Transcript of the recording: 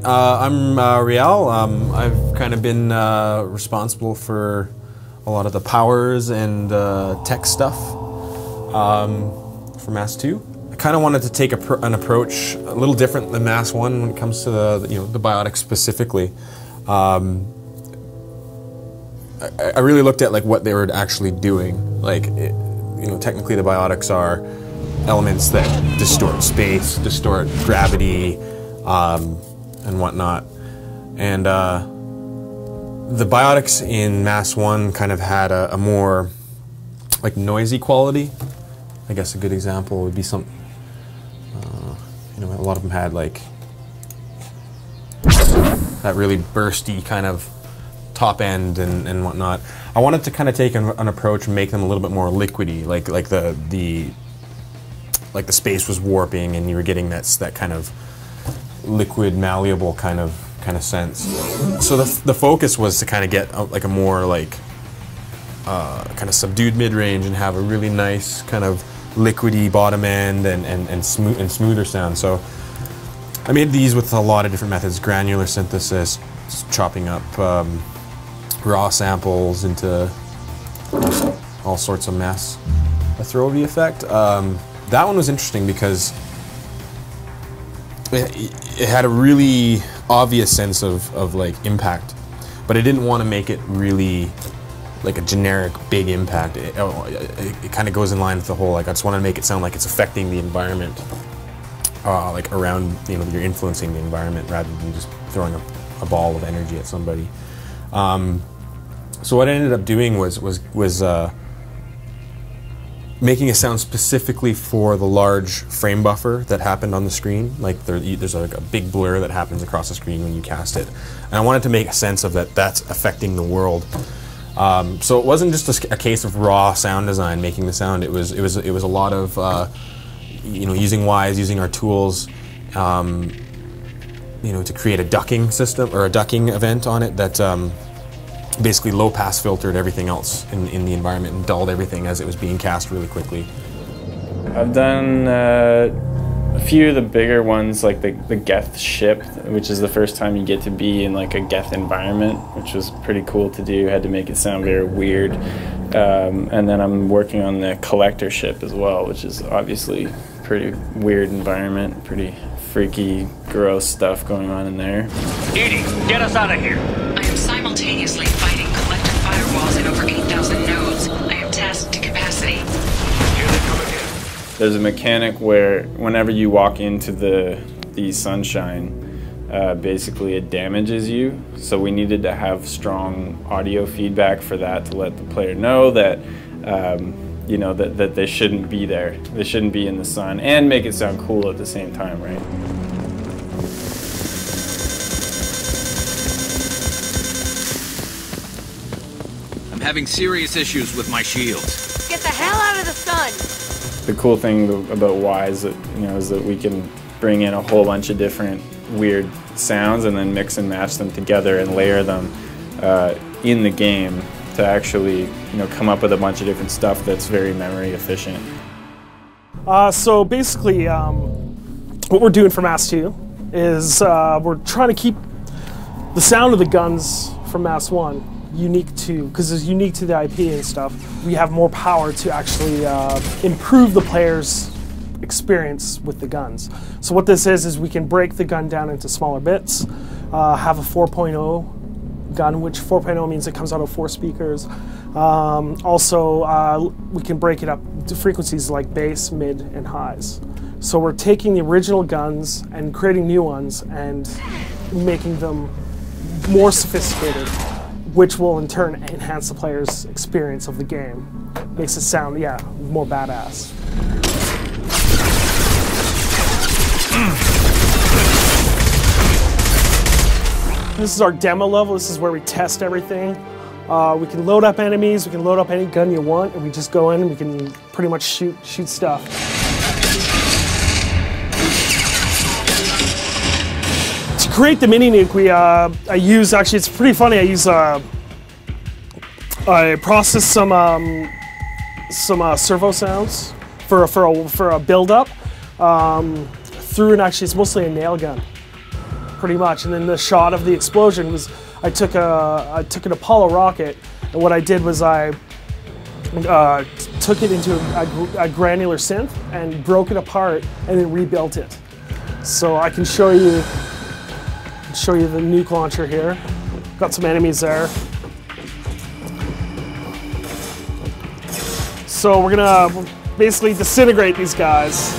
I'm Rial. I've kind of been responsible for a lot of the powers and tech stuff for Mass 2. I kind of wanted to take an approach a little different than Mass 1 when it comes to the biotics specifically. I really looked at like what they were actually doing. Like, technically the biotics are elements that distort space, distort gravity, and whatnot. And the biotics in Mass 1 kind of had a more like noisy quality. I guess a good example would be some, a lot of them had like that really bursty kind of top end and whatnot. I wanted to kind of take an approach and make them a little bit more liquidy, like the space was warping and you were getting that kind of liquid, malleable kind of sense. So the focus was to kind of get like a more like kind of subdued mid-range and have a really nice kind of liquidy bottom end and smoother sound. So I made these with a lot of different methods: granular synthesis, chopping up raw samples into all sorts of mess. A throw-V effect. That one was interesting because it had a really obvious sense of like impact, but I didn't want to make it really like a generic big impact. It kind of goes in line with the whole, like, I just want to make it sound like it's affecting the environment, like around, you're influencing the environment rather than just throwing a ball of energy at somebody. So what I ended up doing was making a sound specifically for the large frame buffer that happened on the screen. Like there's like a big blur that happens across the screen when you cast it, and I wanted to make a sense of that's affecting the world. So it wasn't just a case of raw sound design, making the sound. It was a lot of using Wise, using our tools, to create a ducking system or a ducking event on it that basically low pass filtered everything else in the environment and dulled everything as it was being cast really quickly. I've done a few of the bigger ones, like the Geth ship, which is the first time you get to be in like a Geth environment, which was pretty cool to do. Had to make it sound very weird. And then I'm working on the Collector ship as well, which is obviously pretty weird environment, pretty freaky, gross stuff going on in there. Edie, get us out of here! I am simultaneously fighting collector firewalls in over 8,000 nodes. I am tasked to capacity. Here they come again. There's a mechanic where whenever you walk into the sunshine, basically it damages you. So we needed to have strong audio feedback for that to let the player know that that they shouldn't be there. They shouldn't be in the sun, and make it sound cool at the same time, right? I'm having serious issues with my shields. Get the hell out of the sun! The cool thing about Wise, is that we can bring in a whole bunch of different weird sounds and then mix and match them together and layer them in the game to actually, come up with a bunch of different stuff that's very memory efficient. So basically, what we're doing for Mass 2 is we're trying to keep the sound of the guns from Mass 1 unique to, because it's unique to the IP and stuff. We have more power to actually improve the player's experience with the guns. So what this is we can break the gun down into smaller bits, have a 4.0 gun, which 4.0 means it comes out of 4 speakers. Also, we can break it up to frequencies like bass, mid, and highs. So we're taking the original guns and creating new ones and making them more sophisticated, which will in turn enhance the player's experience of the game. Makes it sound, more badass. This is our demo level. This is where we test everything. We can load up enemies, we can load up any gun you want, and we just go in and we can pretty much shoot stuff. To create the mini nuke, I use, actually it's pretty funny, I process some servo sounds for a build up through, and actually it's mostly a nail gun. pretty much. And then the shot of the explosion was, I took an Apollo rocket, and what I did was I took it into a granular synth and broke it apart and then rebuilt it. So I can show you the nuke launcher here. Got some enemies there. So we're gonna basically disintegrate these guys.